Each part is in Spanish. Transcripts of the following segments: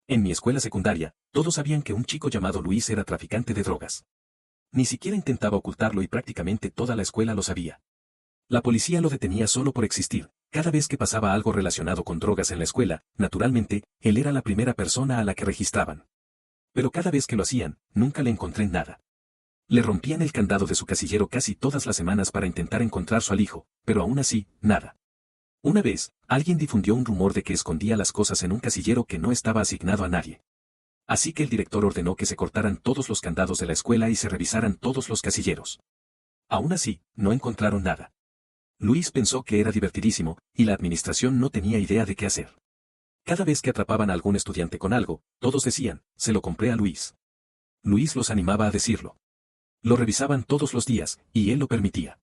En mi escuela secundaria, todos sabían que un chico llamado Luis era traficante de drogas. Ni siquiera intentaba ocultarlo y prácticamente toda la escuela lo sabía. La policía lo detenía solo por existir. Cada vez que pasaba algo relacionado con drogas en la escuela, naturalmente, él era la primera persona a la que registraban. Pero cada vez que lo hacían, nunca le encontré nada. Le rompían el candado de su casillero casi todas las semanas para intentar encontrar su alijo, pero aún así, nada. Una vez, alguien difundió un rumor de que escondía las cosas en un casillero que no estaba asignado a nadie. Así que el director ordenó que se cortaran todos los candados de la escuela y se revisaran todos los casilleros. Aún así, no encontraron nada. Luis pensó que era divertidísimo, y la administración no tenía idea de qué hacer. Cada vez que atrapaban a algún estudiante con algo, todos decían, se lo compré a Luis. Luis los animaba a decirlo. Lo revisaban todos los días, y él lo permitía.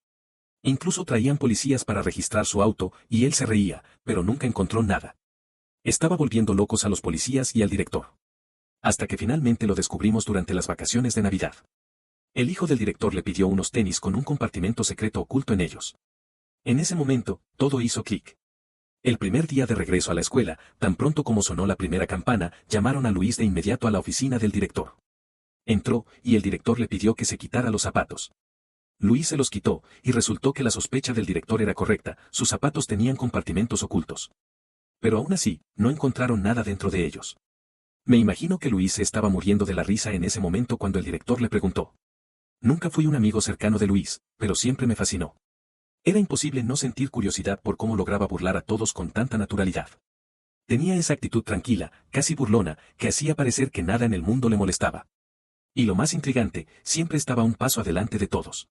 Incluso traían policías para registrar su auto, y él se reía, pero nunca encontró nada. Estaba volviendo locos a los policías y al director. Hasta que finalmente lo descubrimos durante las vacaciones de Navidad. El hijo del director le pidió unos tenis con un compartimento secreto oculto en ellos. En ese momento, todo hizo clic. El primer día de regreso a la escuela, tan pronto como sonó la primera campana, llamaron a Luis de inmediato a la oficina del director. Entró, y el director le pidió que se quitara los zapatos. Luis se los quitó, y resultó que la sospecha del director era correcta, sus zapatos tenían compartimentos ocultos. Pero aún así, no encontraron nada dentro de ellos. Me imagino que Luis se estaba muriendo de la risa en ese momento cuando el director le preguntó. Nunca fui un amigo cercano de Luis, pero siempre me fascinó. Era imposible no sentir curiosidad por cómo lograba burlar a todos con tanta naturalidad. Tenía esa actitud tranquila, casi burlona, que hacía parecer que nada en el mundo le molestaba. Y lo más intrigante, siempre estaba un paso adelante de todos.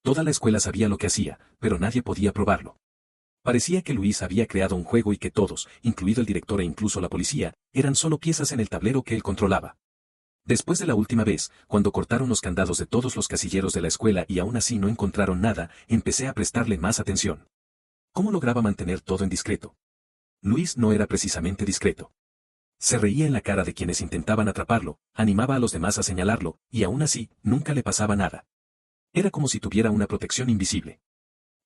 Toda la escuela sabía lo que hacía, pero nadie podía probarlo. Parecía que Luis había creado un juego y que todos, incluido el director e incluso la policía, eran solo piezas en el tablero que él controlaba. Después de la última vez, cuando cortaron los candados de todos los casilleros de la escuela y aún así no encontraron nada, empecé a prestarle más atención. ¿Cómo lograba mantener todo en discreto? Luis no era precisamente discreto. Se reía en la cara de quienes intentaban atraparlo, animaba a los demás a señalarlo, y aún así, nunca le pasaba nada. Era como si tuviera una protección invisible.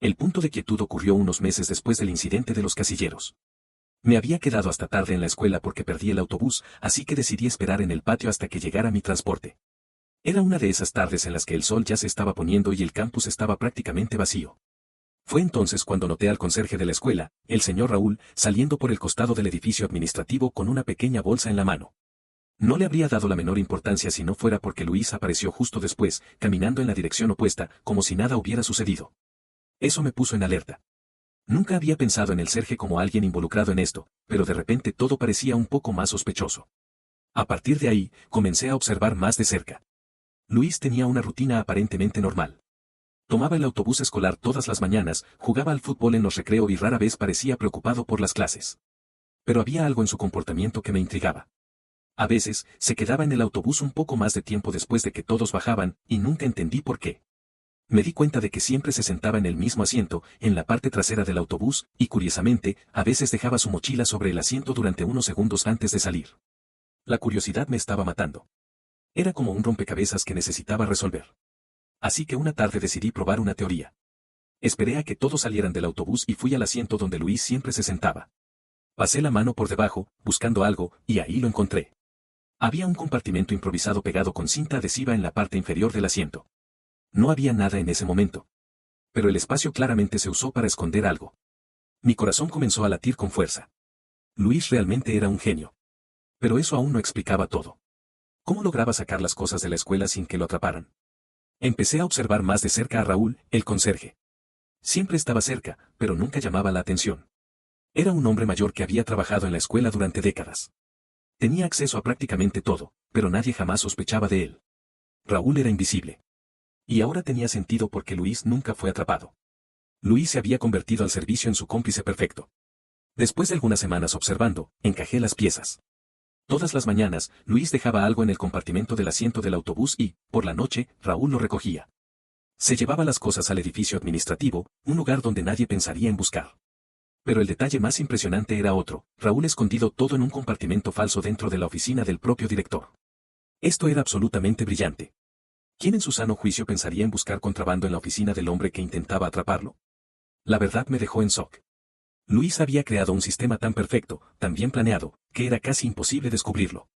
El punto de quietud ocurrió unos meses después del incidente de los casilleros. Me había quedado hasta tarde en la escuela porque perdí el autobús, así que decidí esperar en el patio hasta que llegara mi transporte. Era una de esas tardes en las que el sol ya se estaba poniendo y el campus estaba prácticamente vacío. Fue entonces cuando noté al conserje de la escuela, el señor Raúl, saliendo por el costado del edificio administrativo con una pequeña bolsa en la mano. No le habría dado la menor importancia si no fuera porque Luis apareció justo después, caminando en la dirección opuesta, como si nada hubiera sucedido. Eso me puso en alerta. Nunca había pensado en el Serge como alguien involucrado en esto, pero de repente todo parecía un poco más sospechoso. A partir de ahí, comencé a observar más de cerca. Luis tenía una rutina aparentemente normal. Tomaba el autobús escolar todas las mañanas, jugaba al fútbol en los recreos y rara vez parecía preocupado por las clases. Pero había algo en su comportamiento que me intrigaba. A veces, se quedaba en el autobús un poco más de tiempo después de que todos bajaban, y nunca entendí por qué. Me di cuenta de que siempre se sentaba en el mismo asiento, en la parte trasera del autobús, y curiosamente, a veces dejaba su mochila sobre el asiento durante unos segundos antes de salir. La curiosidad me estaba matando. Era como un rompecabezas que necesitaba resolver. Así que una tarde decidí probar una teoría. Esperé a que todos salieran del autobús y fui al asiento donde Luis siempre se sentaba. Pasé la mano por debajo, buscando algo, y ahí lo encontré. Había un compartimento improvisado pegado con cinta adhesiva en la parte inferior del asiento. No había nada en ese momento. Pero el espacio claramente se usó para esconder algo. Mi corazón comenzó a latir con fuerza. Luis realmente era un genio. Pero eso aún no explicaba todo. ¿Cómo lograba sacar las cosas de la escuela sin que lo atraparan? Empecé a observar más de cerca a Raúl, el conserje. Siempre estaba cerca, pero nunca llamaba la atención. Era un hombre mayor que había trabajado en la escuela durante décadas. Tenía acceso a prácticamente todo, pero nadie jamás sospechaba de él. Raúl era invisible. Y ahora tenía sentido porque Luis nunca fue atrapado. Luis se había convertido al servicio en su cómplice perfecto. Después de algunas semanas observando, encajé las piezas. Todas las mañanas, Luis dejaba algo en el compartimento del asiento del autobús y, por la noche, Raúl lo recogía. Se llevaba las cosas al edificio administrativo, un lugar donde nadie pensaría en buscar. Pero el detalle más impresionante era otro, Raúl escondido todo en un compartimento falso dentro de la oficina del propio director. Esto era absolutamente brillante. ¿Quién en su sano juicio pensaría en buscar contrabando en la oficina del hombre que intentaba atraparlo? La verdad me dejó en shock. Luis había creado un sistema tan perfecto, tan bien planeado, que era casi imposible descubrirlo.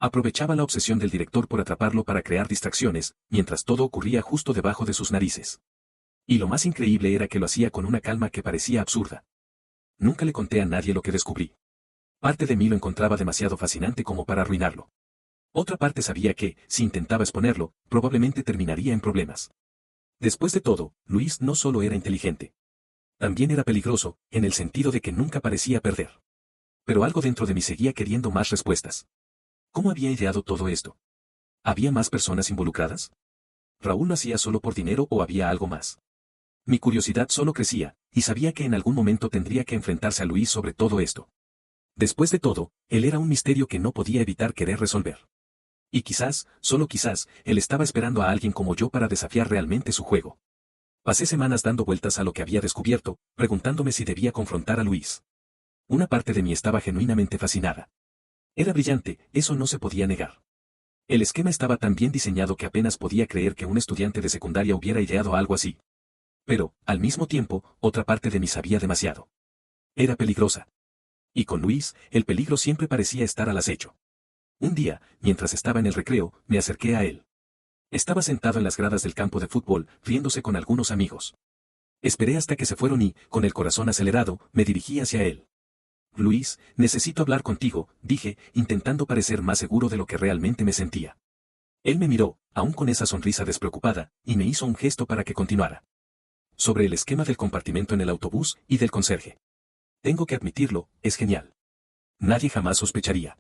Aprovechaba la obsesión del director por atraparlo para crear distracciones, mientras todo ocurría justo debajo de sus narices. Y lo más increíble era que lo hacía con una calma que parecía absurda. Nunca le conté a nadie lo que descubrí. Parte de mí lo encontraba demasiado fascinante como para arruinarlo. Otra parte sabía que, si intentaba exponerlo, probablemente terminaría en problemas. Después de todo, Luis no solo era inteligente. También era peligroso, en el sentido de que nunca parecía perder. Pero algo dentro de mí seguía queriendo más respuestas. ¿Cómo había ideado todo esto? ¿Había más personas involucradas? ¿Raúl lo hacía solo por dinero o había algo más? Mi curiosidad solo crecía, y sabía que en algún momento tendría que enfrentarse a Luis sobre todo esto. Después de todo, él era un misterio que no podía evitar querer resolver. Y quizás, solo quizás, él estaba esperando a alguien como yo para desafiar realmente su juego. Pasé semanas dando vueltas a lo que había descubierto, preguntándome si debía confrontar a Luis. Una parte de mí estaba genuinamente fascinada. Era brillante, eso no se podía negar. El esquema estaba tan bien diseñado que apenas podía creer que un estudiante de secundaria hubiera ideado algo así. Pero, al mismo tiempo, otra parte de mí sabía demasiado. Era peligrosa. Y con Luis, el peligro siempre parecía estar al acecho. Un día, mientras estaba en el recreo, me acerqué a él. Estaba sentado en las gradas del campo de fútbol, riéndose con algunos amigos. Esperé hasta que se fueron y, con el corazón acelerado, me dirigí hacia él. Luis, necesito hablar contigo, dije, intentando parecer más seguro de lo que realmente me sentía. Él me miró, aún con esa sonrisa despreocupada, y me hizo un gesto para que continuara. Sobre el esquema del compartimento en el autobús y del conserje. Tengo que admitirlo, es genial. Nadie jamás sospecharía.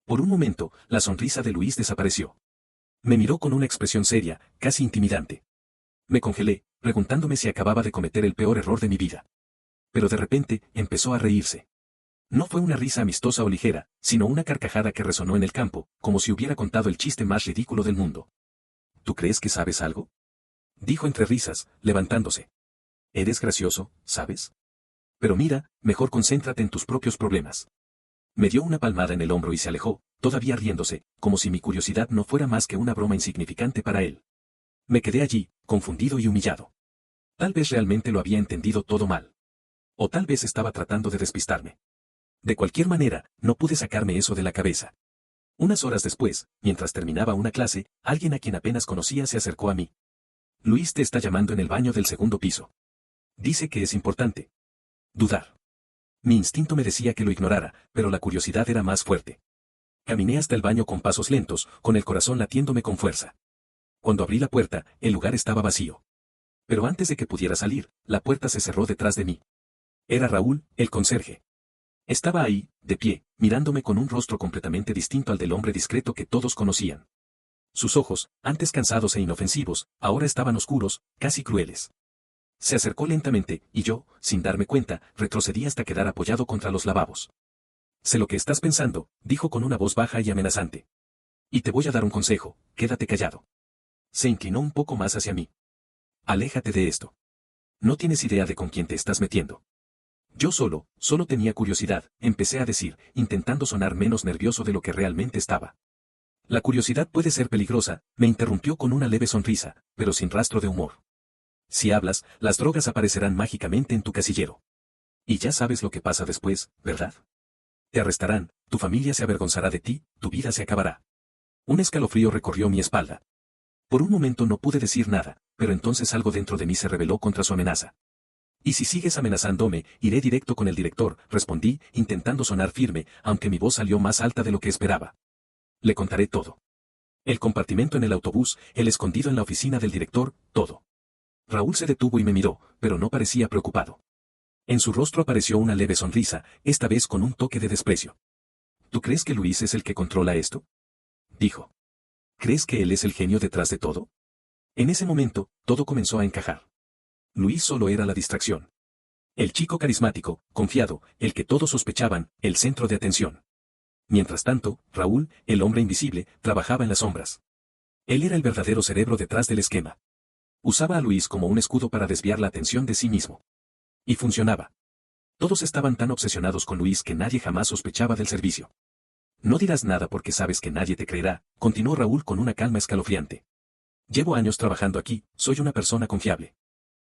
Por un momento, la sonrisa de Luis desapareció. Me miró con una expresión seria, casi intimidante. Me congelé, preguntándome si acababa de cometer el peor error de mi vida. Pero de repente, empezó a reírse. No fue una risa amistosa o ligera, sino una carcajada que resonó en el campo, como si hubiera contado el chiste más ridículo del mundo. ¿Tú crees que sabes algo? Dijo entre risas, levantándose. Eres gracioso, ¿sabes? Pero mira, mejor concéntrate en tus propios problemas. Me dio una palmada en el hombro y se alejó, todavía riéndose, como si mi curiosidad no fuera más que una broma insignificante para él. Me quedé allí, confundido y humillado. Tal vez realmente lo había entendido todo mal. O tal vez estaba tratando de despistarme. De cualquier manera, no pude sacarme eso de la cabeza. Unas horas después, mientras terminaba una clase, alguien a quien apenas conocía se acercó a mí. Luis te está llamando en el baño del segundo piso. Dice que es importante. Dudar. Mi instinto me decía que lo ignorara, pero la curiosidad era más fuerte. Caminé hasta el baño con pasos lentos, con el corazón latiéndome con fuerza. Cuando abrí la puerta, el lugar estaba vacío. Pero antes de que pudiera salir, la puerta se cerró detrás de mí. Era Raúl, el conserje. Estaba ahí, de pie, mirándome con un rostro completamente distinto al del hombre discreto que todos conocían. Sus ojos, antes cansados e inofensivos, ahora estaban oscuros, casi crueles. Se acercó lentamente, y yo, sin darme cuenta, retrocedí hasta quedar apoyado contra los lavabos. Sé lo que estás pensando, dijo con una voz baja y amenazante. Y te voy a dar un consejo, quédate callado. Se inclinó un poco más hacia mí. Aléjate de esto. No tienes idea de con quién te estás metiendo. Yo solo tenía curiosidad, empecé a decir, intentando sonar menos nervioso de lo que realmente estaba. La curiosidad puede ser peligrosa, me interrumpió con una leve sonrisa, pero sin rastro de humor. Si hablas, las drogas aparecerán mágicamente en tu casillero. Y ya sabes lo que pasa después, ¿verdad? Te arrestarán, tu familia se avergonzará de ti, tu vida se acabará. Un escalofrío recorrió mi espalda. Por un momento no pude decir nada, pero entonces algo dentro de mí se rebeló contra su amenaza. Y si sigues amenazándome, iré directo con el director, respondí, intentando sonar firme, aunque mi voz salió más alta de lo que esperaba. Le contaré todo. El compartimento en el autobús, el escondido en la oficina del director, todo. Raúl se detuvo y me miró, pero no parecía preocupado. En su rostro apareció una leve sonrisa, esta vez con un toque de desprecio. ¿Tú crees que Luis es el que controla esto? Dijo. ¿Crees que él es el genio detrás de todo? En ese momento, todo comenzó a encajar. Luis solo era la distracción. El chico carismático, confiado, el que todos sospechaban, el centro de atención. Mientras tanto, Raúl, el hombre invisible, trabajaba en las sombras. Él era el verdadero cerebro detrás del esquema. Usaba a Luis como un escudo para desviar la atención de sí mismo. Y funcionaba. Todos estaban tan obsesionados con Luis que nadie jamás sospechaba del servicio. No dirás nada porque sabes que nadie te creerá, continuó Raúl con una calma escalofriante. Llevo años trabajando aquí, soy una persona confiable.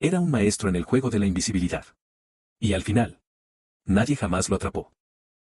Era un maestro en el juego de la invisibilidad. Y al final, nadie jamás lo atrapó.